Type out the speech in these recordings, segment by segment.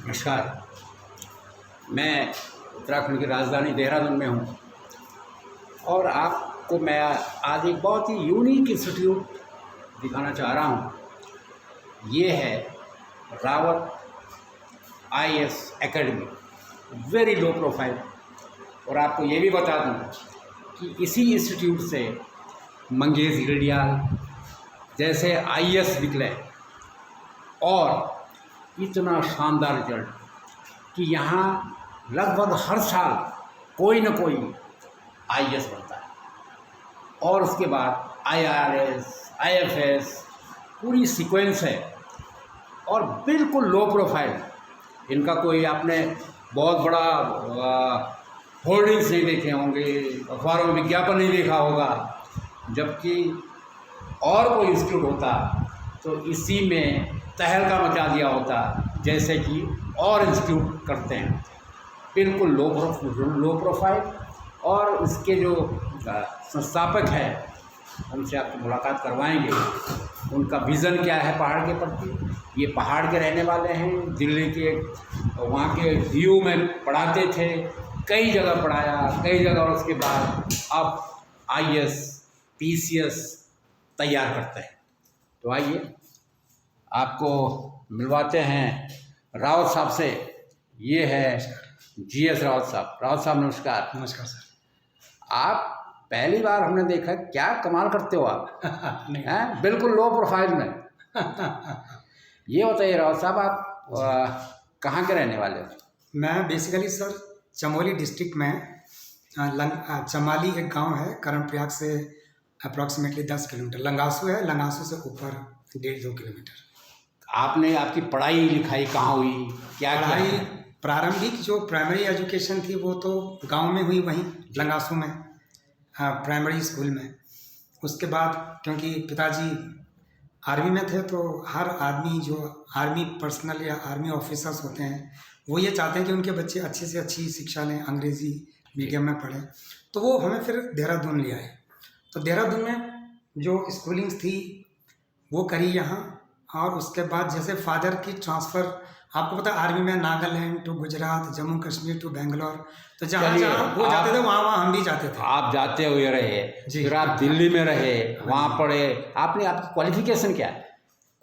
नमस्कार। मैं उत्तराखंड की राजधानी देहरादून में हूँ और आपको मैं आज एक बहुत ही यूनिक इंस्टीट्यूट दिखाना चाह रहा हूँ। ये है Rawat IAS academy, very low profile. और आपको ये भी बता दूँ कि इसी इंस्टीट्यूट से मंगेश घिल्डियाल जैसे आईएएस निकले और इतना शानदार रिजल्ट कि यहाँ लगभग हर साल कोई न कोई आईएएस बनता है और उसके बाद आईआरएस, आईएफएस, पूरी सीक्वेंस है और बिल्कुल लो प्रोफाइल। इनका कोई आपने बहुत बड़ा होर्डिंग्स नहीं देखे होंगे, अखबारों में विज्ञापन नहीं देखा होगा, जबकि और कोई इंस्टीट्यूट होता तो इसी में तहलका मचा दिया होता, जैसे कि और इंस्टीट्यूट करते हैं। बिल्कुल लो प्रोफाइल। और इसके जो संस्थापक हैं उनसे आपकी मुलाकात करवाएंगे। उनका विज़न क्या है पहाड़ के प्रति। ये पहाड़ के रहने वाले हैं, दिल्ली के वहाँ के डीयू में पढ़ाते थे, कई जगह पढ़ाया, कई जगह। और उसके बाद अब आईएएस, पीसीएस तैयार करते हैं। तो आइए आपको मिलवाते हैं रावत साहब से। ये है जीएस रावत साहब। रावत साहब नमस्कार। नमस्कार सर। आप पहली बार हमने देखा, क्या कमाल करते हो आप। नहीं हैं, बिल्कुल लो प्रोफाइल में। ये बताइए रावत साहब, आप कहाँ के रहने वाले हो? मैं बेसिकली सर चमोली डिस्ट्रिक्ट में चमाली एक गांव है, कर्णप्रयाग से अप्रॉक्सीमेटली 10 किलोमीटर। लंगासू है, लंगासू से ऊपर 1.5-2 किलोमीटर। आपने आपकी पढ़ाई लिखाई कहाँ हुई, क्या पढ़ाई किया? प्रारंभिक जो प्राइमरी एजुकेशन थी वो तो गांव में हुई, वहीं लंगासू में प्राइमरी स्कूल में। उसके बाद क्योंकि पिताजी आर्मी में थे तो हर आदमी जो आर्मी पर्सनल या आर्मी ऑफिसर्स होते हैं वो ये चाहते हैं कि उनके बच्चे अच्छी से अच्छी शिक्षा लें, अंग्रेज़ी मीडियम में पढ़ें। तो वो हमें फिर देहरादून ले आए। तो देहरादून में जो स्कूलिंग्स थी वो करी यहाँ। और उसके बाद जैसे फादर की ट्रांसफ़र, आपको पता आर्मी में नागालैंड टू गुजरात, जम्मू कश्मीर टू बेंगलोर, तो जहाँ जहाँ वो जाते थे वहाँ हम भी जाते थे। आप जाते हुए रहे, फिर आप दिल्ली में रहे, वहाँ पढ़े। आपने आपकी क्वालिफिकेशन क्या है?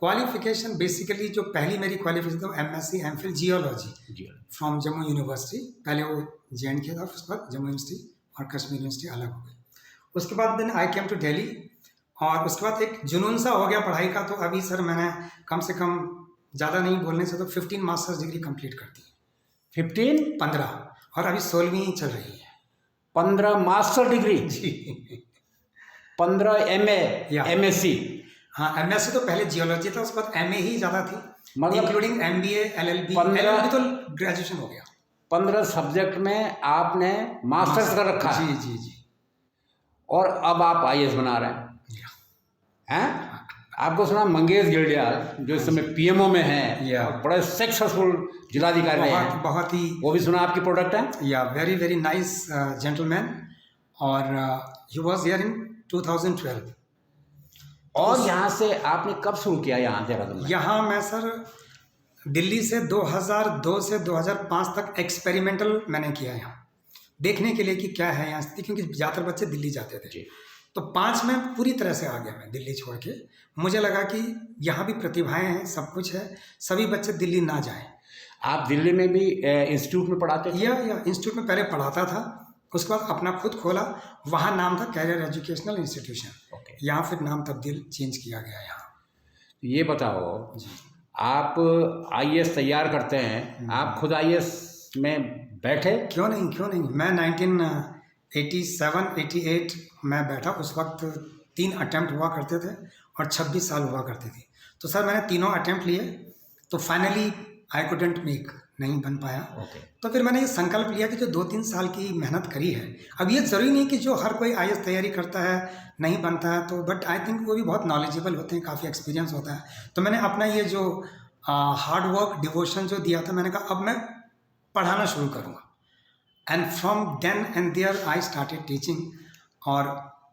क्वालिफिकेशन बेसिकली जो पहली मेरी क्वालिफिकेशन था MSc MPhil geology from Jammu university. पहले वो जेएनके था, उसके बाद जम्मू यूनिवर्सिटी और कश्मीर यूनिवर्सिटी अलग हो गई। उसके बाद then I came to Delhi और उसके बाद एक जुनून सा हो गया पढ़ाई का। तो अभी सर मैंने कम से कम, ज़्यादा नहीं बोलने से तो 15 मास्टर्स डिग्री कंप्लीट कर दी। 15 और अभी 16वीं चल रही है। 15 मास्टर डिग्री जी। 15 एमए, एमएससी। हाँ, एमएससी तो पहले जियोलॉजी था, उसके बाद एमए ही ज़्यादा थी, मतलब इंक्लूडिंग एमबीए, एलएलबी। 15 तो ग्रेजुएशन हो गया। 15 सब्जेक्ट में आपने मास्टर्स कर रखा है। जी जी जी। और अब आप आईएएस बना रहे हैं। आपको सुना मंगेश घिल्डियाल जो इस समय पीएमओ में है और बड़े सक्सेसफुल जिलाधिकारी हैं, बहुत ही, वो भी सुना आपकी प्रोडक्ट है। या वेरी वेरी नाइस जेंटलमैन। और ही वाज हियर इन 2012। और यहाँ से आपने कब शुरू किया यहाँ देहरादून में? यहाँ मैं सर दिल्ली से 2002 से 2005 तक एक्सपेरिमेंटल मैंने किया यहाँ, देखने के लिए कि क्या है यहाँ स्थिति, क्योंकि ज़्यादातर बच्चे दिल्ली जाते थे। तो 5 में पूरी तरह से आ गया मैं दिल्ली छोड़ के। मुझे लगा कि यहाँ भी प्रतिभाएं हैं, सब कुछ है, सभी बच्चे दिल्ली ना जाएं। आप दिल्ली में भी इंस्टीट्यूट में पढ़ाते थे? या इंस्टीट्यूट में पहले पढ़ाता था, उसके बाद अपना खुद खोला। वहाँ नाम था कैरियर एजुकेशनल इंस्टीट्यूशन। यहाँ फिर नाम तब्दील चेंज किया गया यहाँ। ये बताओ जी, आप आईएएस तैयार करते हैं, आप खुद आईएएस में बैठे? क्यों नहीं। मैं 1987-88 में बैठा। उस वक्त 3 अटैम्प्ट हुआ करते थे और 26 साल हुआ करती थी। तो सर मैंने तीनों अटैम्प्ट लिए, तो फाइनली आई कुडंट मेक, नहीं बन पाया। तो फिर मैंने ये संकल्प लिया कि जो 2-3 साल की मेहनत करी है, अब ये ज़रूरी नहीं कि जो हर कोई आईएएस तैयारी करता है नहीं बनता है, तो बट आई थिंक वो भी बहुत नॉलेजेबल होते हैं, काफ़ी एक्सपीरियंस होता है। तो मैंने अपना ये जो हार्ड वर्क, डिवोशन जो दिया था, मैंने कहा अब मैं पढ़ाना शुरू करूँगा। And from then and there I started teaching. और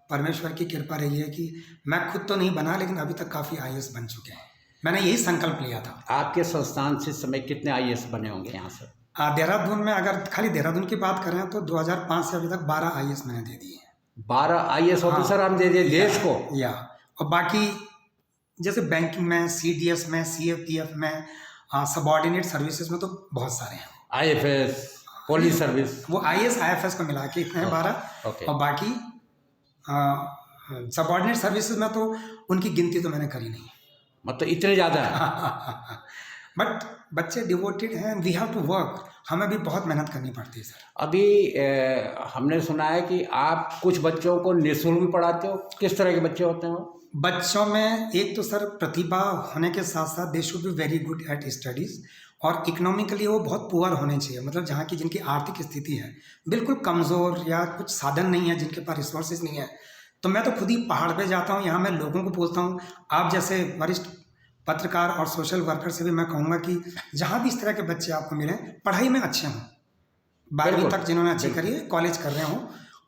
परमेश्वर की कृपा रही है कि मैं खुद तो नहीं बना, लेकिन अभी तक काफ़ी आईएएस बन चुके हैं। मैंने यही संकल्प लिया था। आपके संस्थान से इस समय कितने आईएएस बने होंगे यहाँ से? देहरादून में अगर खाली देहरादून की बात करें तो 2005 से अभी तक 12 आईएएस मैंने दे दिए हैं। 12 आईएएस ऑफिसर आप दे दिए देश को? या और बाकी जैसे बैंकिंग में, सीडीएस में, सीएपीएफ में, सबऑर्डिनेट सर्विसेज में तो बहुत सारे हैं। आईएफएस, पुलिस सर्विस, वो आईएएस आईएफएस को मिला के इतने हैं 12। ओके। और बाकी सबऑर्डिनेट सर्विसेज में तो उनकी गिनती तो मैंने करी नहीं। मतलब इतने ज़्यादा है? बट बच्चे डिवोटेड हैं, वी हैव टू वर्क, हमें भी बहुत मेहनत करनी पड़ती है सर। अभी हमने सुना है कि आप कुछ बच्चों को निःशुल्क भी पढ़ाते हो। किस तरह के बच्चे होते हैं वो? बच्चों में एक तो सर प्रतिभा होने के साथ साथ they should be very good at studies, और इकोनॉमिकली वो बहुत पुअर होने चाहिए, मतलब जहाँ की जिनकी आर्थिक स्थिति है बिल्कुल कमज़ोर या कुछ साधन नहीं है, जिनके पास रिसोर्सेज नहीं है। तो मैं तो खुद ही पहाड़ पे जाता हूँ, यहाँ मैं लोगों को बोलता हूँ, आप जैसे वरिष्ठ पत्रकार और सोशल वर्कर से भी मैं कहूँगा कि जहाँ भी इस तरह के बच्चे आपको मिलें, पढ़ाई में अच्छे हों, 12वीं तक जिन्होंने अच्छी करी है, कॉलेज कर रहे हों,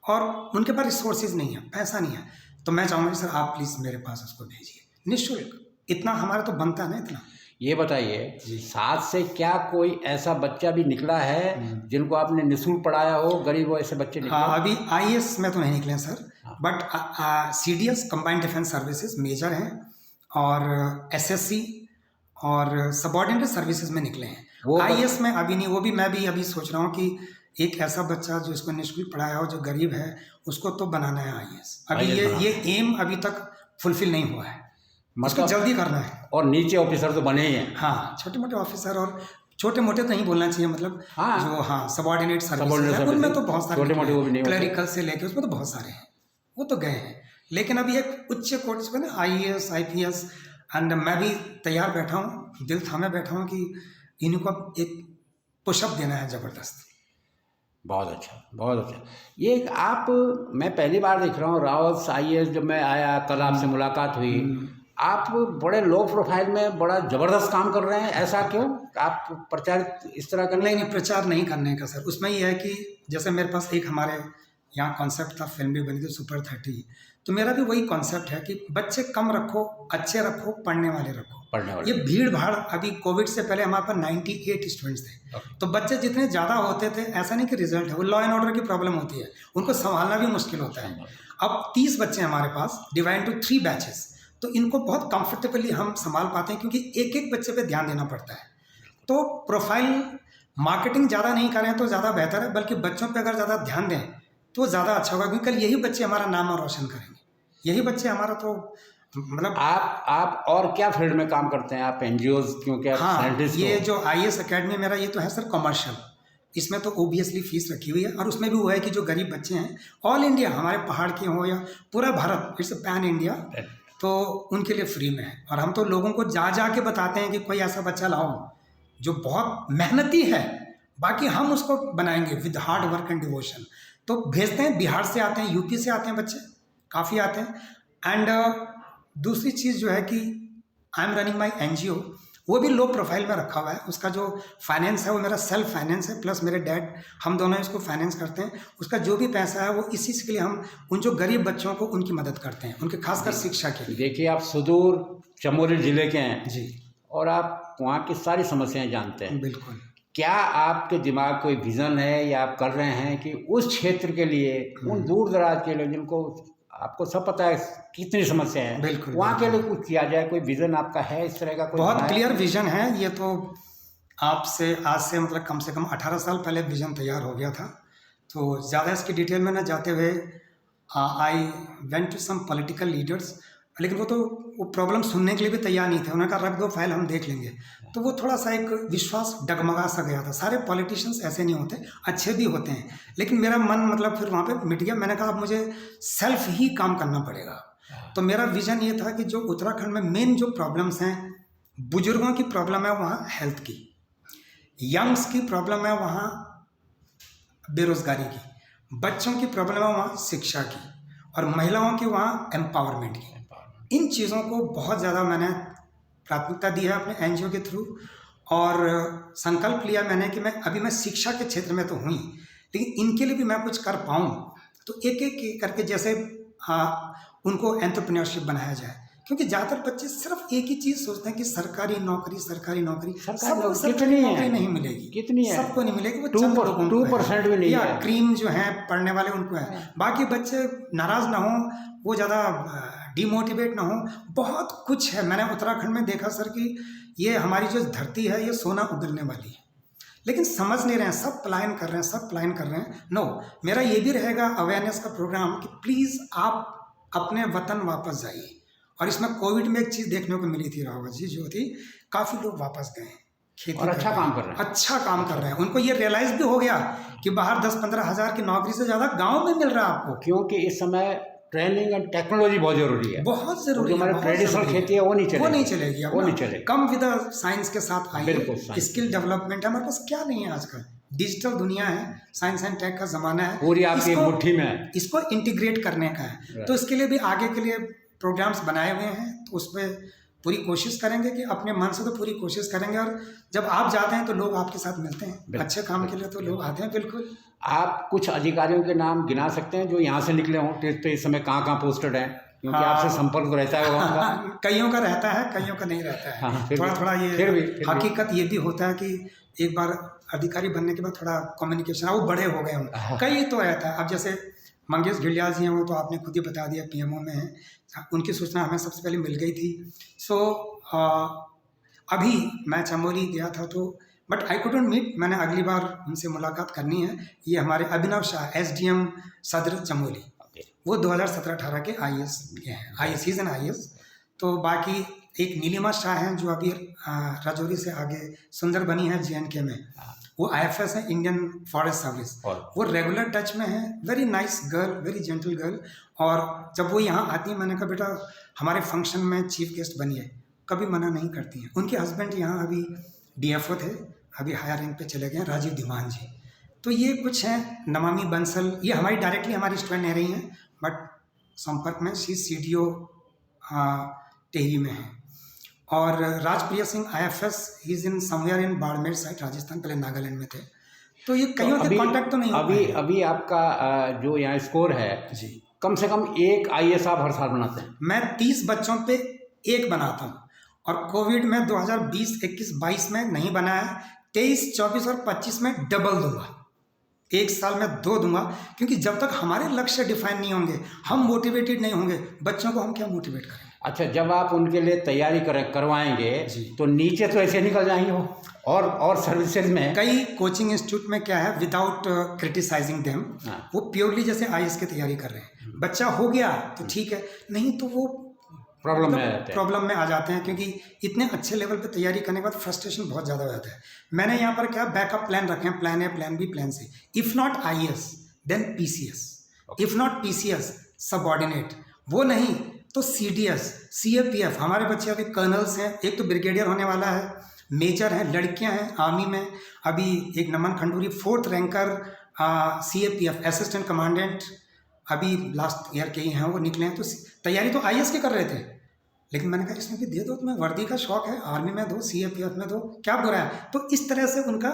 और उनके पास रिसोर्सेज नहीं है, पैसा नहीं है, तो मैं चाहूँगा सर आप प्लीज़ मेरे पास उसको भेजिए निःशुल्क। इतना हमारा तो बनता है ना इतना। ये बताइए, साथ से क्या कोई ऐसा बच्चा भी निकला है जिनको आपने निःशुल्क पढ़ाया हो? गरीब ऐसे बच्चे निकले? हाँ, अभी आईएएस में तो नहीं निकले हैं sir, but CDS combined defence services major हैं, और एसएससी और सबऑर्डिनेट सर्विसेज में निकले हैं। आईएएस में अभी नहीं, वो भी मैं भी अभी सोच रहा हूँ कि एक ऐसा बच्चा जो इसको निःशुल्क पढ़ाया हो, जो गरीब है, उसको तो बनाना है आईएएस। अभी ये एम अभी तक फुलफिल नहीं हुआ है, मतलब जल्दी करना है। और नीचे ऑफिसर तो बने ही हैं। हाँ, छोटे मोटे ऑफिसर, और छोटे मोटे तो नहीं बोलना चाहिए, मतलब हाँ, जो सबऑर्डिनेट सर्विस उनमें तो बहुत सारे, छोटे मोटे वो भी नहीं, क्लरिकल से लेके उसमें तो बहुत सारे हैं, वो तो गए हैं। लेकिन अभी एक उच्च कोर्स में ना आईएएस आईपीएस, एंड मैं भी तैयार बैठा हूँ, दिल थामे बैठा हूँ कि इनको एक पुशअप देना है ज़बरदस्त। बहुत अच्छा, बहुत अच्छा। ये मैं पहली बार देख रहा हूँ रावत आईएएस। जब मैं आया, कल आपसे मुलाकात हुई, आप बड़े लो प्रोफाइल में बड़ा ज़बरदस्त काम कर रहे हैं, ऐसा क्यों? आप प्रचार इस तरह करने? नहीं, प्रचार नहीं करने का सर। उसमें ये है कि जैसे मेरे पास एक हमारे यहाँ कॉन्सेप्ट था, फिल्म भी बनी थी सुपर 30, तो मेरा भी वही कॉन्सेप्ट है कि बच्चे कम रखो, अच्छे रखो, पढ़ने वाले रखो। ये भीड़ भाड़, अभी कोविड से पहले हमारे पास 98 स्टूडेंट्स थे, तो बच्चे जितने ज़्यादा होते थे, ऐसा नहीं कि रिजल्ट है, वो लॉ एंड ऑर्डर की प्रॉब्लम होती है, उनको संभालना भी मुश्किल होता है। अब 30 बच्चे हमारे पास, डिवाइड टू 3 बैचेस, तो इनको बहुत कंफर्टेबली हम संभाल पाते हैं, क्योंकि एक एक बच्चे पे ध्यान देना पड़ता है। तो प्रोफाइल मार्केटिंग ज़्यादा नहीं करें तो ज़्यादा बेहतर है, बल्कि बच्चों पे अगर ज़्यादा ध्यान दें तो ज़्यादा अच्छा होगा, क्योंकि कल यही बच्चे हमारा नाम और रोशन करेंगे, यही बच्चे हमारा तो मतलब। आप और क्या फील्ड में काम करते हैं? आप एनजीओज, क्योंकि आप साइंटिस्ट हो। ये जो आईएएस अकेडमी मेरा ये तो है सर कमर्शियल, इसमें तो ओबियसली फीस रखी हुई है, और उसमें भी वो है कि जो गरीब बच्चे हैं, ऑल इंडिया, हमारे पहाड़ के हों या पूरा भारत, इट्स पैन इंडिया, तो उनके लिए फ्री में है। और हम तो लोगों को जा के बताते हैं कि कोई ऐसा बच्चा लाओ जो बहुत मेहनती है, बाकी हम उसको बनाएंगे with hard work and devotion. तो भेजते हैं, बिहार से आते हैं, यूपी से आते हैं बच्चे, काफ़ी आते हैं। एंड दूसरी चीज़ जो है कि I am running my NGO, वो भी लो प्रोफाइल में रखा हुआ है। उसका जो फाइनेंस है वो मेरा सेल्फ फाइनेंस है, प्लस मेरे डैड, हम दोनों इसको फाइनेंस करते हैं। उसका जो भी पैसा है वो इसी के लिए हम उन जो गरीब बच्चों को उनकी मदद करते हैं, उनके खासकर शिक्षा के लिए। देखिए, आप सुदूर चमोली जिले के हैं जी, और आप वहाँ की सारी समस्याएं जानते हैं। बिल्कुल। क्या आपके दिमाग कोई विज़न है, या आप कर रहे हैं कि उस क्षेत्र के लिए, उन दूर दराज के लिए जिनको आपको सब पता है कितनी समस्या है, बिल्कुल, वहाँ के लिए कुछ किया जाए? कोई विज़न आपका है इस तरह का? कोई बहुत क्लियर विजन है। ये तो आपसे आज से मतलब कम से कम 18 साल पहले विजन तैयार हो गया था। तो ज़्यादा इसकी डिटेल में न जाते हुए, I went to some political leaders, लेकिन वो प्रॉब्लम सुनने के लिए भी तैयार नहीं थे। उन्होंने कहा रख दो फाइल, हम देख लेंगे। तो वो थोड़ा सा एक विश्वास डगमगा सा गया था। सारे पॉलिटिशियंस ऐसे नहीं होते, अच्छे भी होते हैं, लेकिन मेरा मन मतलब फिर वहाँ पे मिट गया। मैंने कहा अब मुझे सेल्फ ही काम करना पड़ेगा। तो मेरा विजन ये था कि जो उत्तराखंड में मेन जो प्रॉब्लम्स हैं, बुजुर्गों की प्रॉब्लम है वहाँ हेल्थ की, यंग्स की प्रॉब्लम है वहाँ बेरोजगारी की, बच्चों की प्रॉब्लम है वहाँ शिक्षा की, और महिलाओं की वहाँ एम्पावरमेंट की। इन चीज़ों को बहुत ज़्यादा मैंने प्राथमिकता दी है अपने एनजीओ के थ्रू, और संकल्प लिया मैंने कि मैं शिक्षा के क्षेत्र में तो हुई, लेकिन इनके लिए भी मैं कुछ कर पाऊँ। तो एक एक करके जैसे उनको एंटरप्रेन्योरशिप बनाया जाए, क्योंकि ज़्यादातर बच्चे सिर्फ एक ही चीज़ सोचते हैं कि सरकारी नौकरी, सरकारी नौकरी। सरकारी सबको नौकरी सरकारी कितनी है? नौकरी नहीं मिलेगी, कितनी है? सबको नहीं मिलेगी, वो चंद लोगों को है। 2% भी नहीं या है। क्रीम जो है पढ़ने वाले उनको है, बाकी बच्चे नाराज ना हो, वो ज़्यादा डिमोटिवेट ना हो। बहुत कुछ है, मैंने उत्तराखंड में देखा सर कि ये हमारी जो धरती है ये सोना उगलने वाली है, लेकिन समझ नहीं रहे हैं, सब पलायन कर रहे हैं, सब पलायन कर रहे हैं। नो, मेरा ये भी रहेगा अवेयरनेस का प्रोग्राम कि प्लीज़ आप अपने वतन वापस जाइए। और इसमें कोविड में एक चीज़ देखने को मिली थी रावत जी, जो थी काफ़ी लोग वापस गए, खेती और अच्छा काम कर रहे हैं। अच्छा काम कर रहे हैं। उनको ये रियलाइज़ भी हो गया कि बाहर 10-15 हज़ार की नौकरी से ज़्यादा गाँव में मिल रहा है आपको, क्योंकि इस समय ट्रेनिंग एंड टेक्नोलॉजी बहुत जरूरी है, बहुत जरूरी जो है। हमारी बहुत ट्रेडिशनल जरूरी है। खेती है वो नहीं चलेगी, वो नहीं चलेगी, वो नहीं चलेगी। कम विद साइंस के साथ बिल्कुल, आइए, साइंस। स्किल डेवलपमेंट है हमारे पास, क्या नहीं है आजकल, डिजिटल दुनिया है, साइंस एंड टेक का ज़माना है, पूरी आपकी मुट्ठी में है। इसको इंटीग्रेट करने का है। तो इसके लिए भी आगे के लिए प्रोग्राम्स बनाए हुए हैं, तो उस पर पूरी कोशिश करेंगे कि अपने मन से तो पूरी कोशिश करेंगे। और जब आप जाते हैं तो लोग आपके साथ मिलते हैं, अच्छे काम के लिए तो लोग आते हैं। बिल्कुल। आप कुछ अधिकारियों के नाम गिना सकते हैं जो यहाँ से निकले हों, तो इस समय कहाँ पोस्टेड हैं? क्योंकि आपसे संपर्क तो रहता है उनका। कईयों का रहता है, कईयों का नहीं रहता है। हाँ, थोड़ा थोड़ा ये फिर भी हकीकत ये भी होता है कि एक बार अधिकारी बनने के बाद थोड़ा कम्युनिकेशन, वो बड़े हो गए हैं, कई तो रहता है। अब जैसे मंगेश घिल्डियाल जी हैं, वो तो आपने खुद ही बता दिया पीएमओ में हैं, उनकी सूचना हमें सबसे पहले मिल गई थी। सो अभी मैं चमोली गया था तो बट आई कुडंट मीट, मैंने अगली बार उनसे मुलाकात करनी है। ये हमारे अभिनव शाह एसडीएम सदर चमोली, वो 2017-18 के आईएएस के हैं, आईएएस इज एन आईएएस। तो बाकी एक नीलिमा शाह हैं जो अभी राजौरी से आगे सुंदर बनी है जेएनके में, वो आईएफएस है, इंडियन फॉरेस्ट सर्विस, वो रेगुलर टच में है, very nice girl, very gentle girl. और जब वो यहाँ आती है, मैंने कहा बेटा हमारे फंक्शन में चीफ गेस्ट बनिए, कभी मना नहीं करती हैं। उनके हस्बैंड यहाँ अभी डीएफओ थे, अभी हायर रैंक पे चले गए, राजीव धीमान जी। तो ये कुछ हैं, नमामि बंसल, ये हमारी डायरेक्टली हमारी स्टूडेंट नहीं रही हैं, बट संपर्क में सी सीडीओ टेहरी में है। और Rajpriya Singh IFS, he is in somewhere in Barmer side Rajasthan, पहले नागालैंड में थे। तो ये कईयों के कॉन्टैक्ट तो नहीं हो पाए। अभी आपका जो यहाँ स्कोर है जी, कम से कम एक आईएएस आप हर साल बनाते हैं? मैं 30 बच्चों पे एक बनाता हूँ, और कोविड में 2020, 21, 22 में नहीं बनाया, 23, 24 और 25 में डबल दूंगा, एक साल में 2 दूंगा। क्योंकि जब तक हमारे लक्ष्य डिफाइन नहीं होंगे, हम मोटिवेटेड नहीं होंगे, बच्चों को हम क्या मोटिवेट करेंगे। अच्छा, जब आप उनके लिए तैयारी करवाएंगे तो नीचे तो ऐसे निकल जाएंगे वो, और सर्विसेज में कई कोचिंग इंस्टीट्यूट में क्या है, विदाउट क्रिटिसाइजिंग देम, वो प्योरली जैसे आईएएस की तैयारी कर रहे हैं। बच्चा हो गया तो ठीक है, नहीं तो वो प्रॉब्लम में आ जाते हैं, क्योंकि इतने अच्छे लेवल पे तैयारी करने के बाद फ्रस्ट्रेशन बहुत ज़्यादा हो जाता है। मैंने यहाँ पर क्या बैकअप प्लान रखे हैं, plan A, plan B, plan C. If not IAS then PCS, if not PCS subordinate, वो नहीं तो सीडीएस, सीएपीएफ। हमारे बच्चे अभी कर्नल्स हैं, एक तो ब्रिगेडियर होने वाला है, मेजर हैं, लड़कियां हैं आर्मी में। अभी एक Naman Khanduri 4th ranker CAPF assistant commandant, अभी लास्ट ईयर के ही हैं, वो निकले हैं। तो तैयारी तो आईएएस की कर रहे थे, लेकिन मैंने कहा इसमें भी दे दो, तुम्हें वर्दी का शौक है, आर्मी में दो, सीएपीएफ में दो, क्या बुरा है। तो इस तरह से उनका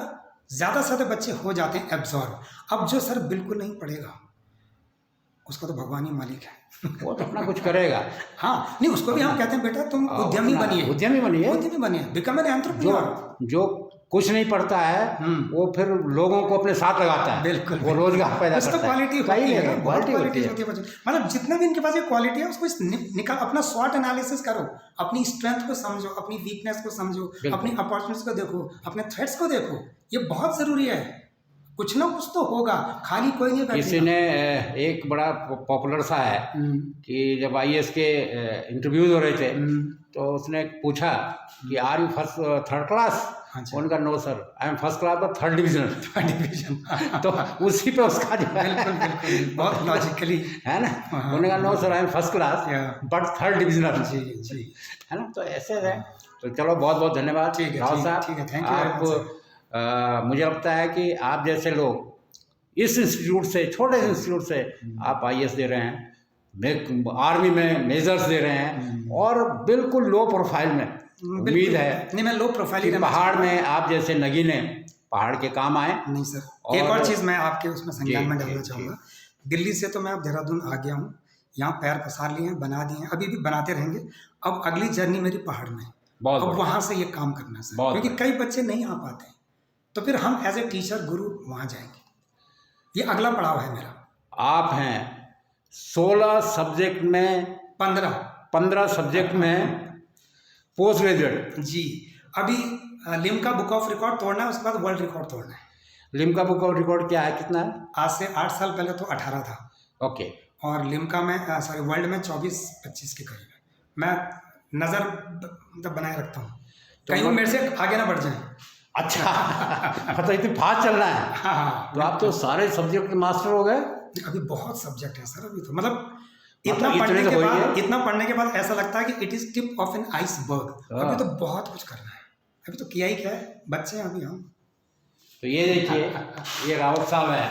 ज़्यादा से ज़्यादा बच्चे हो जाते हैं एब्जॉर्ब। अब जो सर बिल्कुल नहीं पढ़ेगा, उसका तो भगवान ही मालिक है, वो तो अपना कुछ करेगा। हाँ, नहीं, उसको भी हम कहते हैं बेटा तुम उद्यमी बनिए, उद्यमी बनिए, बिकम एन एंटरप्रेन्योर। जो कुछ नहीं पढ़ता है वो फिर लोगों को अपने साथ लगाता है, बिल्कुल, वो रोजगार पैदा करता है। क्वालिटी होती है, क्वालिटी होती है। मतलब जितने भी इनके पास ये क्वालिटी है, उसको निकाल, अपना स्वॉट एनालिसिस करो, अपनी स्ट्रेंथ को समझो, अपनी वीकनेस को समझो, अपनी अपॉर्चुनिटीज को देखो, अपने थ्रेट्स को देखो। ये बहुत जरूरी है, कुछ ना कुछ तो होगा, खाली कोई नहीं बैठेगा। किसी ने एक बड़ा पॉपुलर सा है कि जब आईएएस के इंटरव्यूज हो रहे थे तो उसने पूछा कि आर यू थर्ड क्लास? उनका no sir, I am first class but 3rd division. तो उसी पे उसका जो बिल्कुल बहुत लॉजिकली है ना, उन्होंने no sir I am first class but 3rd division. जी, है ना। तो ऐसे है। तो चलो बहुत बहुत धन्यवाद राव साहब, थैंक यू। आप मुझे लगता है कि आप जैसे लोग इस इंस्टीट्यूट से, छोटे इंस्टीट्यूट से आप आईएएस दे रहे हैं, आर्मी में मेजर्स दे रहे हैं, और बिल्कुल लो प्रोफाइल में उम्मीद है नहीं, मैं लो प्रोफाइल पहाड़ में आप जैसे नगीने पहाड़ के काम आए। नहीं सर, एक और चीज़ मैं आपके उसमें संज्ञान में डालना चाहूँगा। दिल्ली से तो मैं अब देहरादून आ गया हूँ, यहाँ पैर पसार लिए हैं, बना दिए हैं, अभी भी बनाते रहेंगे। अब अगली जर्नी मेरी पहाड़ में है। बहुत अब बढ़िया। वहाँ से ये काम करना सर, बहुत क्योंकि कई बच्चे नहीं आ पाते, तो फिर हम एज ए टीचर गुरु वहाँ जाएंगे। ये अगला पड़ाव है मेरा। आप हैं 16 सब्जेक्ट में, 15 सब्जेक्ट में पोस्ट ग्रेजुएट। जी। अभी लिम्का बुक ऑफ रिकॉर्ड तोड़ना है, उसके बाद वर्ल्ड रिकॉर्ड तोड़ना है। लिम्का बुक ऑफ रिकॉर्ड क्या है, कितना है? आज से 8 साल पहले तो 18 था, ओके। और लिम्का में वर्ल्ड में 24-25 के करीब है। मैं नज़र मतलब बनाए रखता हूँ, कहीं वो मेरे से आगे ना बढ़ जाए। अच्छा। मतलब इतनी फास्ट चलना है। हाँ, तो आप तो सारे सब्जेक्ट के मास्टर हो गए। अभी बहुत सब्जेक्ट है सर, अभी तो मतलब इतना इतना पढ़ने के बाद ऐसा लगता है कि it is tip of an iceberg. अभी तो बहुत कुछ करना है, अभी तो किया ही क्या है, बच्चे हैं अभी हम। तो ये देखिए, ये रावत साहब हैं,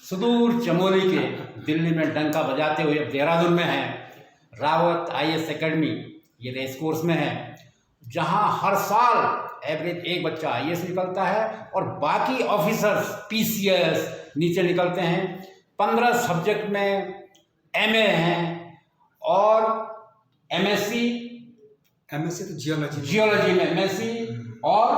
सुदूर चमोली के, दिल्ली में डंका बजाते हुए अब देहरादून में हैं। रावत IAS एकेडमी, ये रेस कोर्स में है, जहाँ हर साल एवरेज एक बच्चा IAS निकलता है और बाकी ऑफिसर्स PCS नीचे निकलते हैं। 15 सब्जेक्ट में MA हैं और MSc तो जियोलॉजी में MSc, और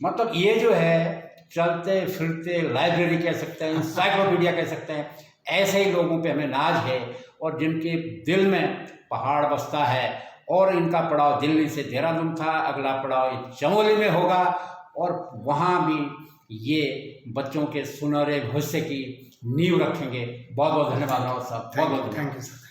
मतलब ये जो है चलते फिरते लाइब्रेरी कह सकते हैं, इंसाइक्लोपीडिया कह सकते हैं। ऐसे ही लोगों पे हमें नाज है, और जिनके दिल में पहाड़ बसता है। और इनका पड़ाव दिल्ली से देहरादून था, अगला पड़ाव चमोली में होगा, और वहाँ भी ये बच्चों के सुनहरे भविष्य की नींव रखेंगे। बहुत बहुत धन्यवाद रावत साहब, बहुत बहुत थैंक यू सर।